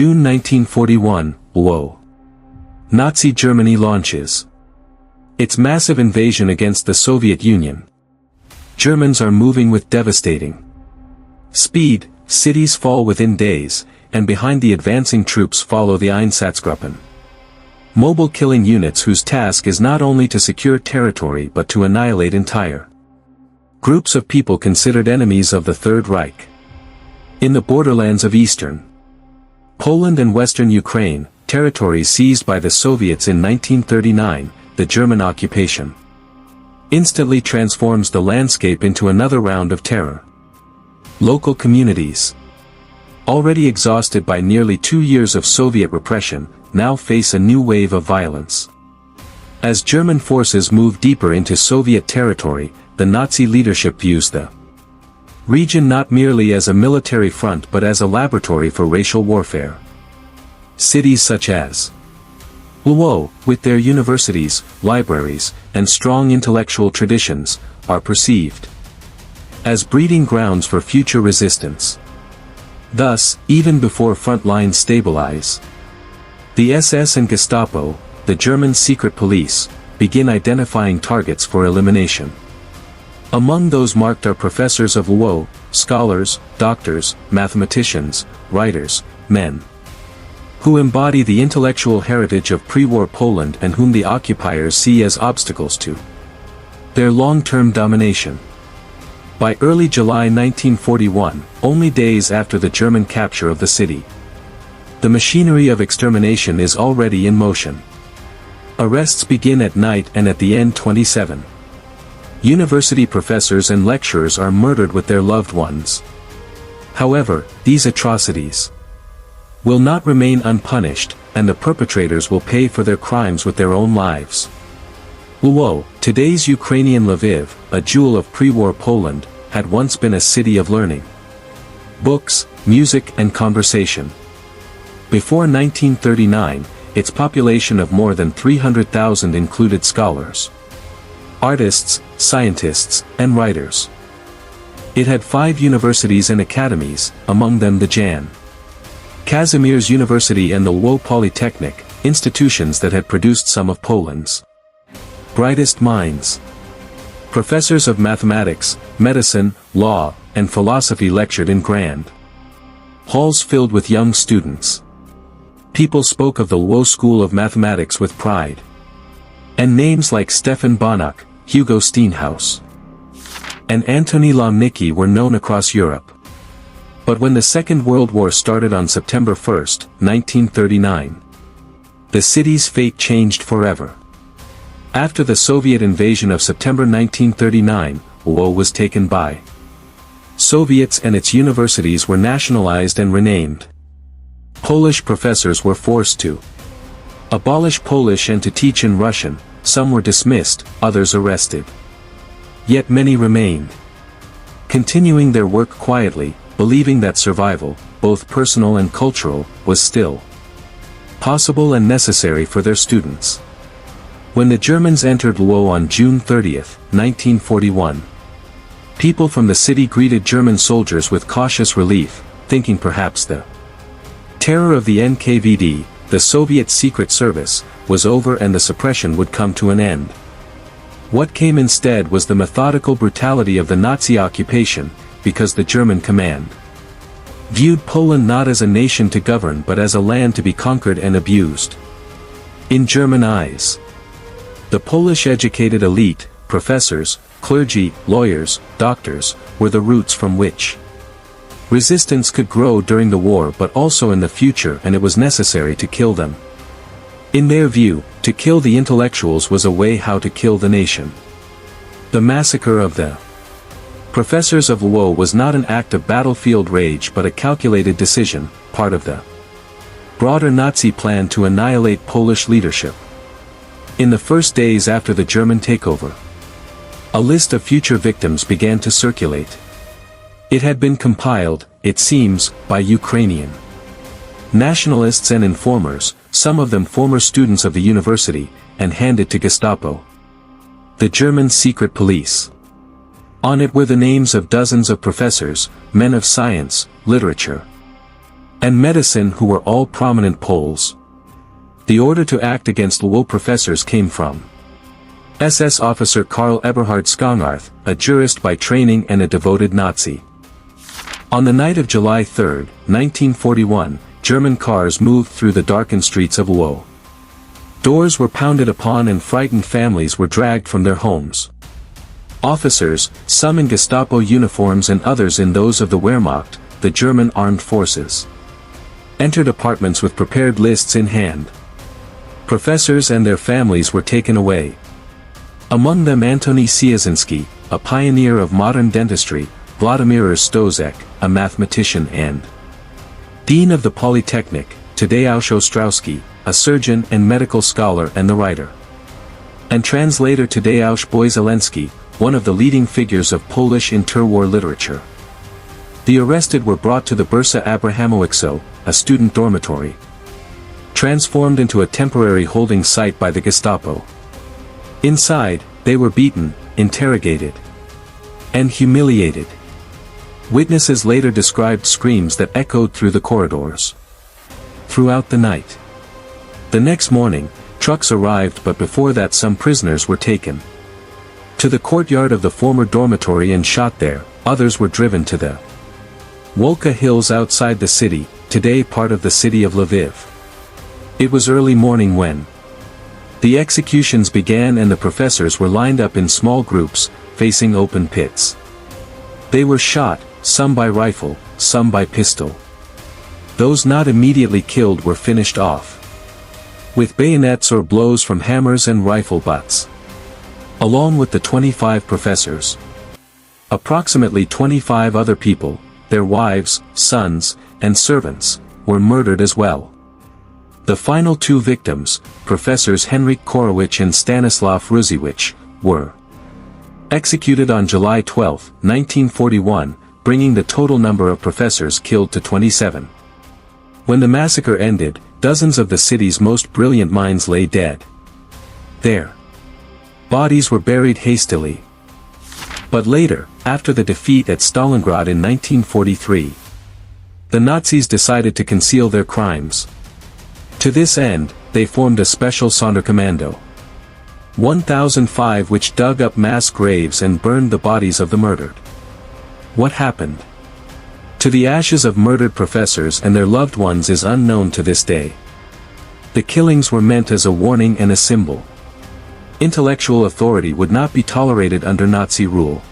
June 1941, Lwów. Nazi Germany launches its massive invasion against the Soviet Union. Germans are moving with devastating speed, cities fall within days, and behind the advancing troops follow the Einsatzgruppen. Mobile killing units whose task is not only to secure territory but to annihilate entire groups of people considered enemies of the Third Reich. In the borderlands of eastern Poland and western Ukraine, territories seized by the Soviets in 1939, the German occupation instantly transforms the landscape into another round of terror. Local communities, already exhausted by nearly 2 years of Soviet repression, now face a new wave of violence. As German forces move deeper into Soviet territory, the Nazi leadership views the region not merely as a military front but as a laboratory for racial warfare. Cities such as Lwów, with their universities, libraries, and strong intellectual traditions, are perceived as breeding grounds for future resistance. Thus, even before front lines stabilize, the SS and Gestapo, the German secret police, begin identifying targets for elimination. Among those marked are professors of Lwów, scholars, doctors, mathematicians, writers, men who embody the intellectual heritage of pre-war Poland and whom the occupiers see as obstacles to their long-term domination. By early July 1941, only days after the German capture of the city, the machinery of extermination is already in motion. Arrests begin at night and at the end 27. University professors and lecturers are murdered with their loved ones. However, these atrocities will not remain unpunished, and the perpetrators will pay for their crimes with their own lives. Lwów, today's Ukrainian Lviv, a jewel of pre-war Poland, had once been a city of learning, books, music and conversation. Before 1939, its population of more than 300,000 included scholars, artists, scientists, and writers. It had 5 universities and academies, among them the Jan Kazimierz University and the Lwów Polytechnic, institutions that had produced some of Poland's brightest minds. Professors of mathematics, medicine, law, and philosophy lectured in grand halls filled with young students. People spoke of the Lwów School of Mathematics with pride. And names like Stefan Banach, Hugo Steenhaus, and Antoni Lomnicki were known across Europe. But when the Second World War started on September 1, 1939, the city's fate changed forever. After the Soviet invasion of September 1939, Lwów was taken by Soviets and its universities were nationalized and renamed. Polish professors were forced to abolish Polish and to teach in Russian, some were dismissed, others arrested. Yet many remained, continuing their work quietly, believing that survival, both personal and cultural, was still possible and necessary for their students. When the Germans entered Lwów on June 30, 1941, people from the city greeted German soldiers with cautious relief, thinking perhaps the terror of the NKVD, the Soviet Secret Service, was over and the suppression would come to an end. What came instead was the methodical brutality of the Nazi occupation, because the German command viewed Poland not as a nation to govern but as a land to be conquered and abused. In German eyes, the Polish educated elite, professors, clergy, lawyers, doctors, were the roots from which resistance could grow during the war but also in the future, and it was necessary to kill them. In their view, to kill the intellectuals was a way how to kill the nation. The massacre of the professors of Lwów was not an act of battlefield rage but a calculated decision, part of the broader Nazi plan to annihilate Polish leadership. In the first days after the German takeover, a list of future victims began to circulate. It had been compiled, it seems, by Ukrainian nationalists and informers, some of them former students of the university, and handed to Gestapo, the German secret police. On it were the names of dozens of professors, men of science, literature, and medicine, who were all prominent Poles. The order to act against Lwów Professors came from SS officer Karl Eberhard Schöngarth, a jurist by training and a devoted Nazi. On the night of July 3, 1941, German cars moved through the darkened streets of Lwów. Doors were pounded upon and frightened families were dragged from their homes. Officers, some in Gestapo uniforms and others in those of the Wehrmacht, the German armed forces, entered apartments with prepared lists in hand. Professors and their families were taken away. Among them Antoni Siezinski, a pioneer of modern dentistry, Władimir Stozek, a mathematician and dean of the Polytechnic, Tadeusz Ostrowski, a surgeon and medical scholar and the writer, and translator Tadeusz Boyzelenski, one of the leading figures of Polish interwar literature. The arrested were brought to the Bursa Abrahamowiczów, a student dormitory, transformed into a temporary holding site by the Gestapo. Inside, they were beaten, interrogated, and humiliated. Witnesses later described screams that echoed through the corridors throughout the night. The next morning, trucks arrived, but before that some prisoners were taken to the courtyard of the former dormitory and shot there. Others were driven to the Wulka hills outside the city, today part of the city of Lviv. It was early morning when the executions began and the professors were lined up in small groups, facing open pits. They were shot, some by rifle, some by pistol. Those not immediately killed were finished off with bayonets or blows from hammers and rifle butts. Along with the 25 professors, approximately 25 other people, their wives, sons, and servants, were murdered as well. The final two victims, Professors Henryk Korowicz and Stanislaw Ruziewicz, were executed on July 12, 1941, bringing the total number of professors killed to 27. When the massacre ended, dozens of the city's most brilliant minds lay dead. Their bodies were buried hastily. But later, after the defeat at Stalingrad in 1943, the Nazis decided to conceal their crimes. To this end, they formed a special Sonderkommando 1005 which dug up mass graves and burned the bodies of the murdered. What happened to the ashes of murdered professors and their loved ones is unknown to this day. The killings were meant as a warning and a symbol. Intellectual authority would not be tolerated under Nazi rule.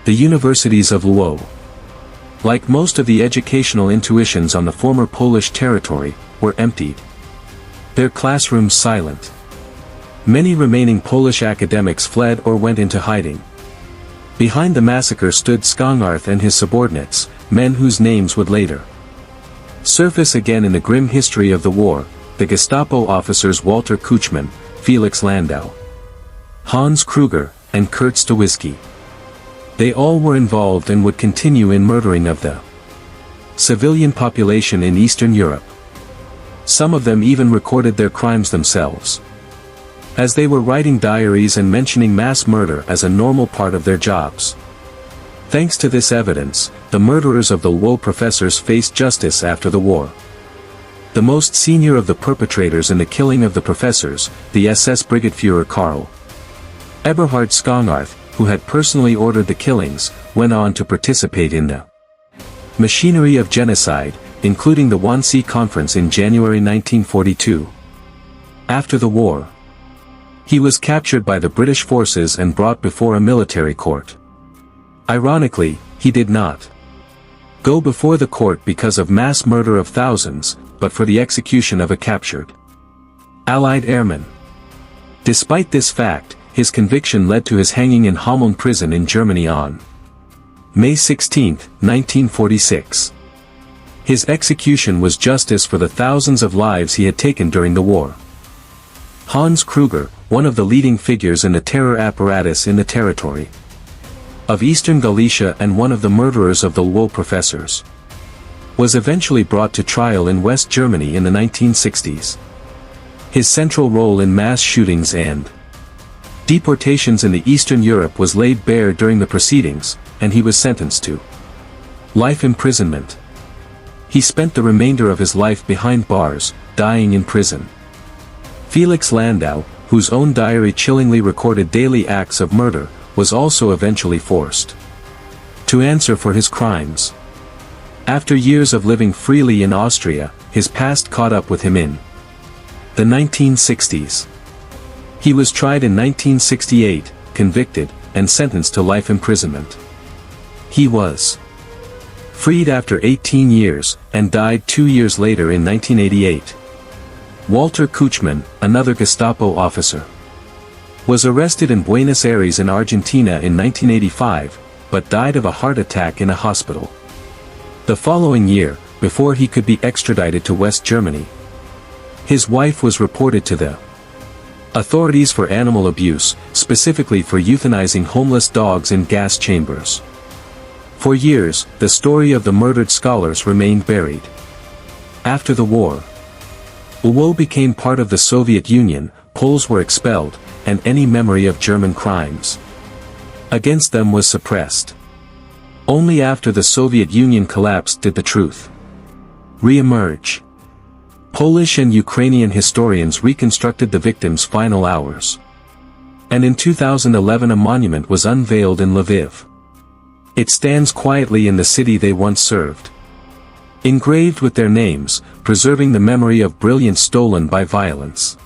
The universities of Lwów, like most of the educational institutions on the former Polish territory, were emptied. Their classrooms silent. Many remaining Polish academics fled or went into hiding. Behind the massacre stood Schöngarth and his subordinates, men whose names would later surface again in the grim history of the war, the Gestapo officers Walter Kutschmann, Felix Landau, Hans Krueger, and Kurt Stawisky. They all were involved and would continue in murdering of the civilian population in Eastern Europe. Some of them even recorded their crimes themselves, as they were writing diaries and mentioning mass murder as a normal part of their jobs. Thanks to this evidence, the murderers of the Lwów professors faced justice after the war. The most senior of the perpetrators in the killing of the professors, the SS Brigadeführer Karl Eberhard Schöngarth, who had personally ordered the killings, went on to participate in the machinery of genocide, including the Wannsee Conference in January 1942. After the war, he was captured by the British forces and brought before a military court. Ironically, he did not go before the court because of mass murder of thousands, but for the execution of a captured Allied airman. Despite this fact, his conviction led to his hanging in Hameln prison in Germany on May 16, 1946. His execution was justice for the thousands of lives he had taken during the war. Hans Krueger, one of the leading figures in the terror apparatus in the territory of Eastern Galicia and one of the murderers of the Lwów professors, was eventually brought to trial in West Germany in the 1960s. His central role in mass shootings and deportations in the Eastern Europe was laid bare during the proceedings, and he was sentenced to life imprisonment. He spent the remainder of his life behind bars, dying in prison. Felix Landau, whose own diary chillingly recorded daily acts of murder, was also eventually forced to answer for his crimes. After years of living freely in Austria, his past caught up with him in the 1960s. He was tried in 1968, convicted, and sentenced to life imprisonment. He was freed after 18 years, and died 2 years later in 1988. Walter Kutschmann, another Gestapo officer, was arrested in Buenos Aires in Argentina in 1985, but died of a heart attack in a hospital the following year, before he could be extradited to West Germany. His wife was reported to the authorities for animal abuse, specifically for euthanizing homeless dogs in gas chambers. For years, the story of the murdered scholars remained buried. After the war, Lwów became part of the Soviet Union, Poles were expelled, and any memory of German crimes against them was suppressed. Only after the Soviet Union collapsed did the truth re-emerge. Polish and Ukrainian historians reconstructed the victims' final hours. And in 2011 a monument was unveiled in Lviv. It stands quietly in the city they once served, engraved with their names, preserving the memory of brilliance stolen by violence.